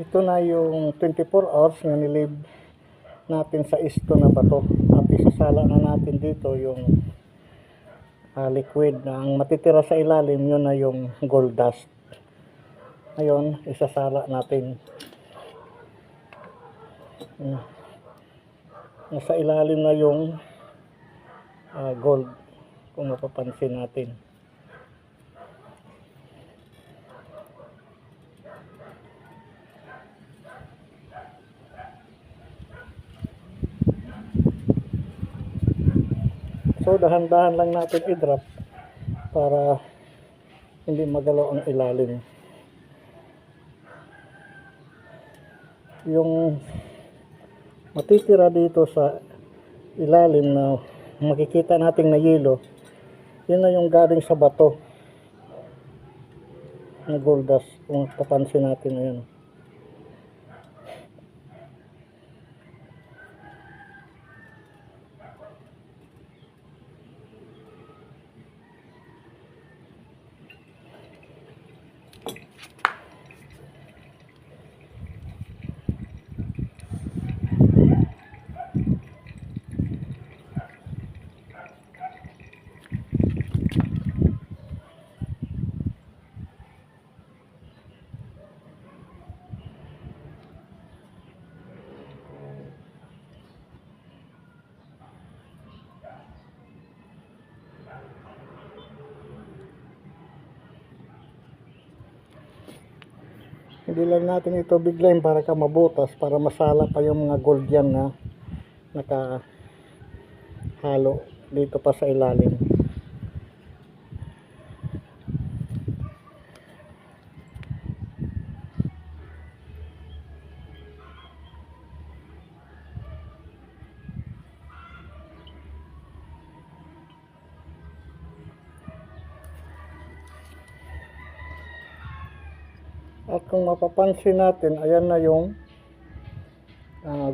Ito na yung 24 hours na nilib natin sa isto na bato. At isasala na natin dito yung liquid na ang matitira sa ilalim, yun na yung gold dust. Ngayon, isasala natin. Nasa ilalim na yung gold, kung mapapansin natin. So dahan-dahan lang natin i-drop para hindi magalaw ang ilalim. Yung matitira dito sa ilalim na makikita natin na yelo, yun na yung galing sa bato na gold dust. Kung papansin natin, ayan. Hindi lang natin ito biglayin para ka mabutas, para masala pa yung mga gold yan na nakahalo dito pa sa ilalim. At kung mapapansin natin, ayan na yung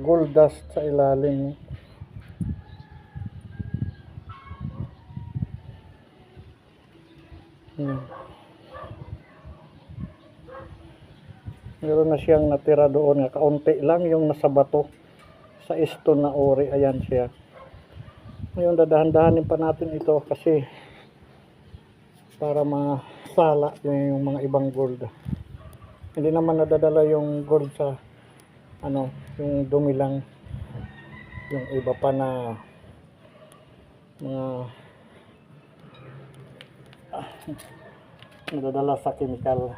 gold dust sa ilalim. Meron na siyang natira doon, kaunti lang yung nasa bato sa stone na ori. Ayan siya. Ngayon dadahan-dahanin pa natin ito kasi para masala yung mga ibang gold. Hindi naman nadadala yung gold sa yung dumi lang, yung iba pa na mga nadadala sa chemical.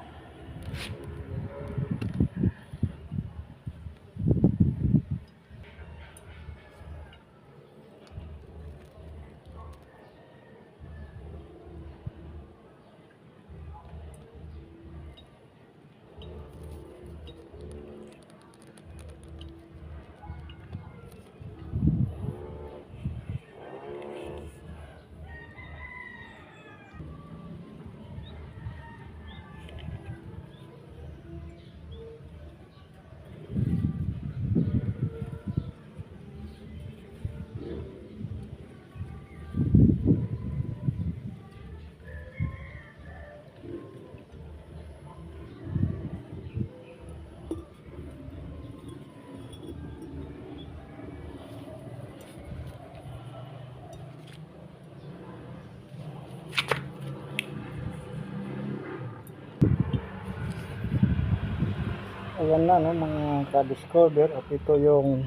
Ayan na, no, mga ka-discover. At ito yung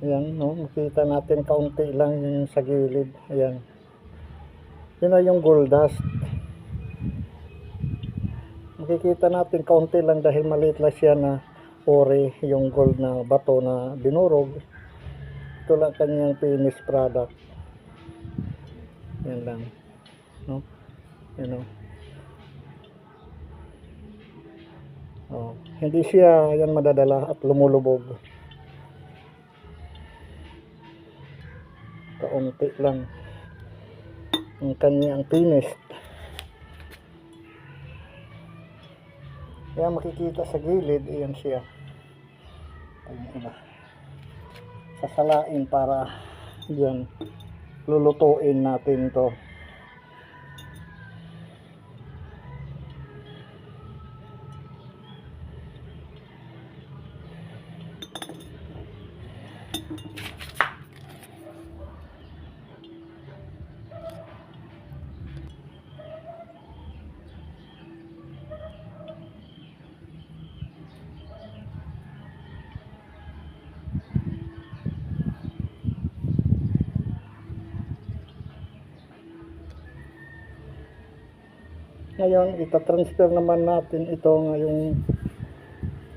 ayan, no, makita natin kaunti lang yung sa gilid. Ayan, yun na yung gold dust. Makikita natin kaunti lang dahil maliit lang siya na ori, yung gold na bato na dinurog. Ito lang kanyang finished product. Yan lang, no, yan, no. Hindi siya yan madadala at lumulubog. Kaunti lang ang kanyang finished. Kaya makikita sa gilid, ayan siya. Ayan iba. Sasalain para yan lulutuin natin to. Ngayon, itatransfer naman natin ito ngayong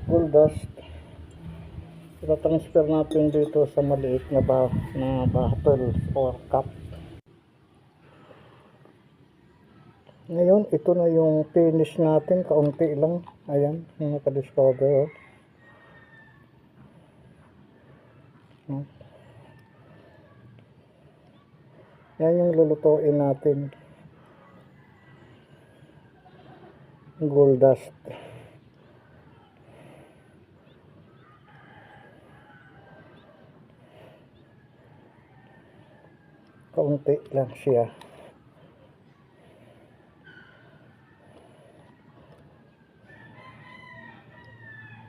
gold dust. Itatransfer natin dito sa maliit na bottle or cup. Ngayon, ito na yung finish natin. Kaunti lang. Ayan, yung naka-discover. Yan yung lulutuin natin. Gold dust. Kaunti lang siya.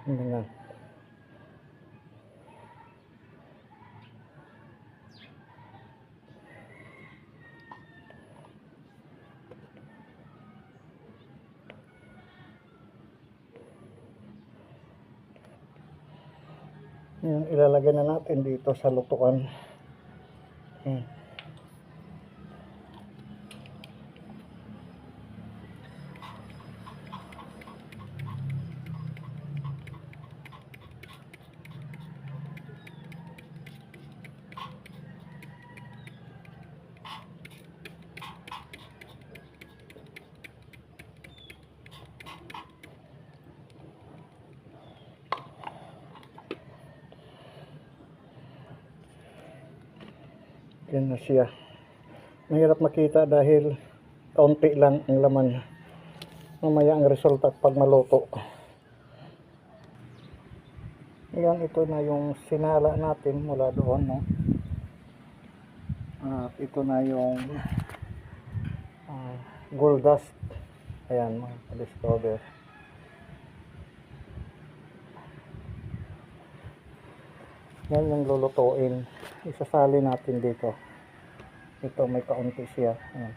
Ano na. Yan, ilalagay na natin dito sa lutuan. Yan na siya. Mahirap makita dahil kaunti lang ang laman. Mamaya ang resulta pag maluto. Yan, ito na yung sinala natin mula doon, no? At ito na yung gold dust. Ayan, mga ka-discover. Yan yung lulutuin. Isasali natin dito. Ito may kaunti siya. Ayan.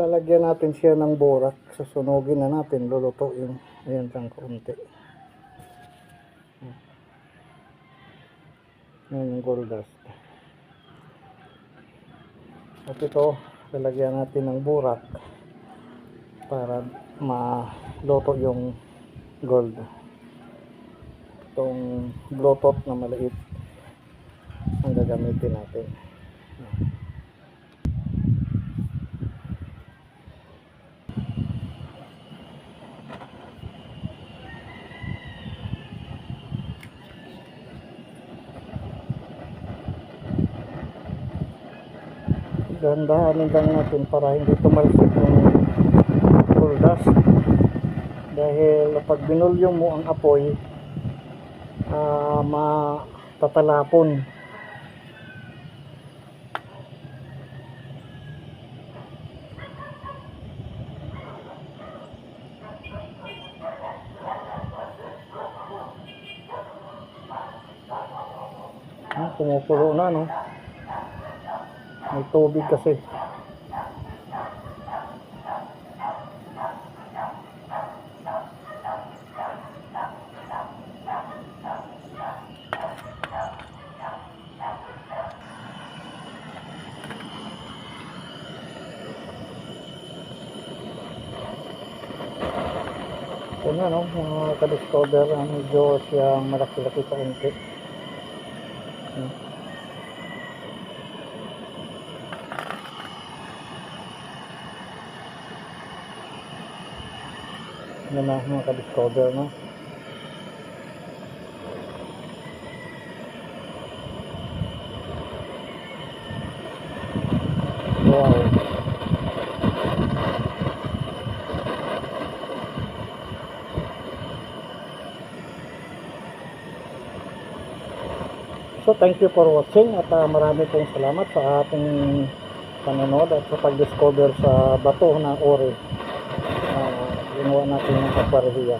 Lalagyan natin siya ng borak. Susunugin na natin. Lulutuin. Ayan siyang kaunti. Ayan yung gold dust. At ito, lalagyan natin ng borak para maluto yung gold. Itong bluetooth na maliit ang gagamitin natin. Dahan-dahanin lang natin para hindi tumalsik yung gold dust. Dahil pag binulyo mo ang apoy, matatalapon. Kumukulo na, no? May tubig kasi. Ito na, no? Mga ka-discover, medyo siyang malaki-laki kaunti. Yan na mga ka-discover, no? Wow. So thank you for watching at marami pong salamat sa ating panonood at sa pag-discover sa bato ng ori. Ginawa natin ng akwarhiya.